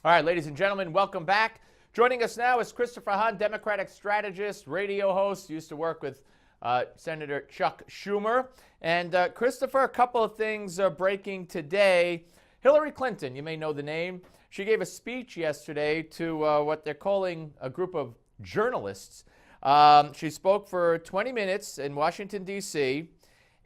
All right, ladies and gentlemen, welcome back. Joining us now is Christopher Hahn, Democratic strategist, radio host, used to work with Senator Chuck Schumer. And Christopher, a couple of things are breaking today. Hillary Clinton, you may know the name, she gave a speech yesterday to what they're calling a group of journalists. She spoke for 20 minutes in Washington, D.C.,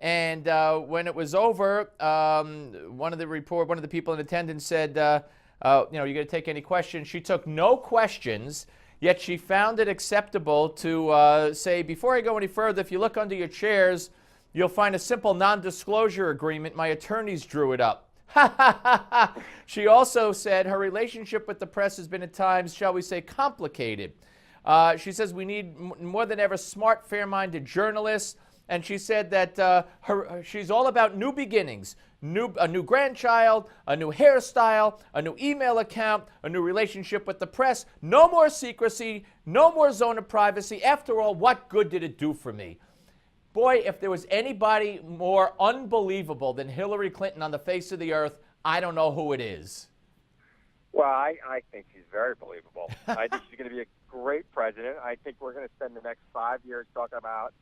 and when it was over, one of the people in attendance said, you're going to take any questions. She took no questions, yet she found it acceptable to say, before I go any further, if you look under your chairs, you'll find a simple non-disclosure agreement. My attorneys drew it up. She also said her relationship with the press has been at times, shall we say, complicated. She says we need more than ever smart, fair-minded journalists. And she said that she's all about new beginnings, a new grandchild, a new hairstyle, a new email account, a new relationship with the press. No more secrecy, no more zone of privacy. After all, what good did it do for me? Boy, if there was anybody more unbelievable than Hillary Clinton on the face of the earth, I don't know who it is. Well, I think she's very believable. I think she's going to be a great president. I think we're going to spend the next 5 years talking about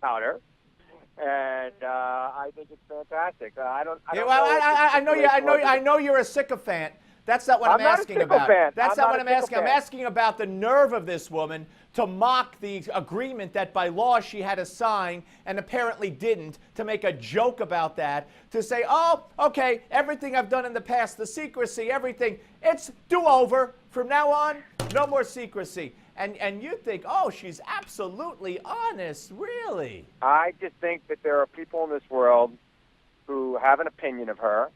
her, and I think it's fantastic. I know you're a sycophant. That's not what I'm asking about. That's not what I'm asking. I'm asking about the nerve of this woman to mock the agreement that by law she had to sign and apparently didn't, to make a joke about that, to say, oh, okay, everything I've done in the past, the secrecy, everything, it's do-over. From now on, no more secrecy. And you think, oh, she's absolutely honest, really? I just think that there are people in this world who have an opinion of her,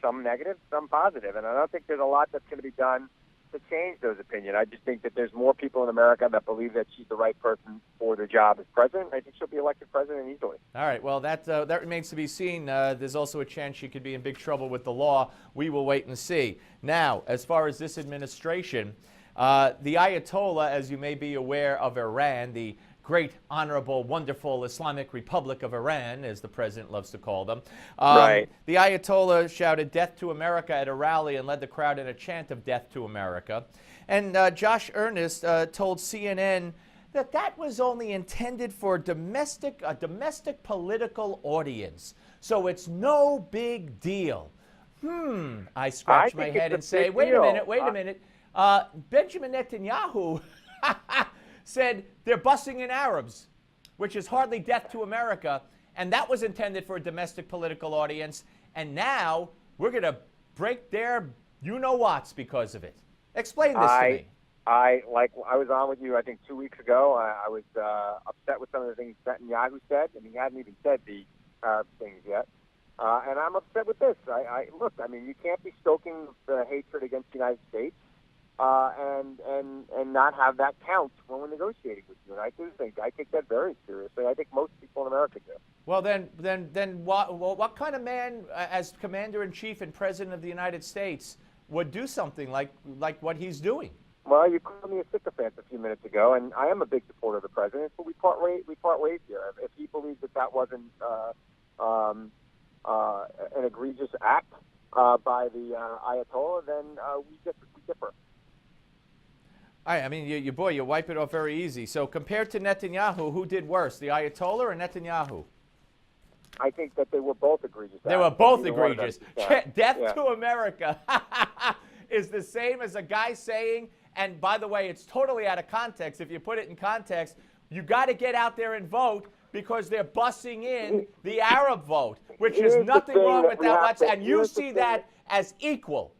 some negative, some positive, and I don't think there's a lot that's going to be done to change those opinions. I just think that there's more people in America that believe that she's the right person for the job as president. I think she'll be elected president easily. All right, well, that remains to be seen. There's also a chance she could be in big trouble with the law. We will wait and see. Now, as far as this administration, the Ayatollah, as you may be aware, of Iran, the great, honorable, wonderful Islamic Republic of Iran, as the president loves to call them. Right. The Ayatollah shouted "Death to America" at a rally and led the crowd in a chant of "Death to America." And Josh Earnest told CNN that was only intended for a domestic political audience. So it's no big deal. I scratch my head and say, wait a minute. Benjamin Netanyahu said they're busing in Arabs, which is hardly death to America, and that was intended for a domestic political audience, and now we're going to break their you-know-whats because of it. Explain this to me. I was on with you, I think, 2 weeks ago. I was upset with some of the things Netanyahu said, and he hadn't even said the Arab things yet. And I'm upset with this. Look, you can't be stoking the hatred against the United States and not have that count when we're negotiating with you. And I take that very seriously. I think most people in America do. Well, then what kind of man, as Commander-in-Chief and President of the United States, would do something like what he's doing? Well, you called me a sycophant a few minutes ago, and I am a big supporter of the president, but we part ways here. If he believes that wasn't an egregious act by the Ayatollah, then we differ. You wipe it off very easy. So compared to Netanyahu, who did worse, the Ayatollah or Netanyahu? I think that they were both egregious. They were both egregious. Death to America is the same as a guy saying, and by the way, it's totally out of context. If you put it in context, you got to get out there and vote because they're bussing in the Arab vote, which is nothing wrong with that. And you see that as equal.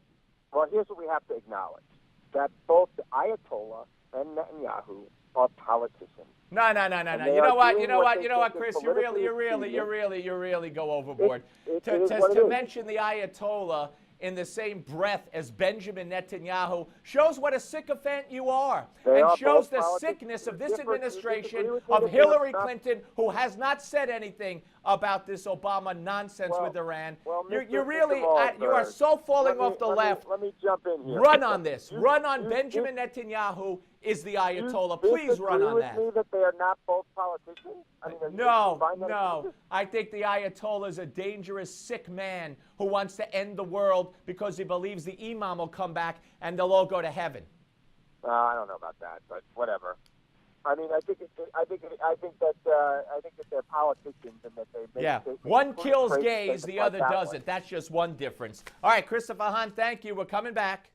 Well, here's what we have to acknowledge. That both the Ayatollah and Netanyahu are politicians. No. You know what, Chris? You really go overboard. To mention the Ayatollah in the same breath as Benjamin Netanyahu shows what a sycophant you are, and shows the sickness of this administration, of Hillary Clinton, who has not said anything about this Obama nonsense with Iran. You are so falling off the left. Let me jump in here. Run on this. Run on Benjamin Netanyahu is the Ayatollah. Do you Please run disagree on with that. me that they are not both politicians? I mean, No. I think the Ayatollah is a dangerous, sick man who wants to end the world because he believes the imam will come back and they'll all go to heaven. I don't know about that, but whatever. I mean, I think that they're politicians and that they make statements. One kills gays, the other that doesn't. way. That's just one difference. All right, Christopher Hahn, thank you. We're coming back.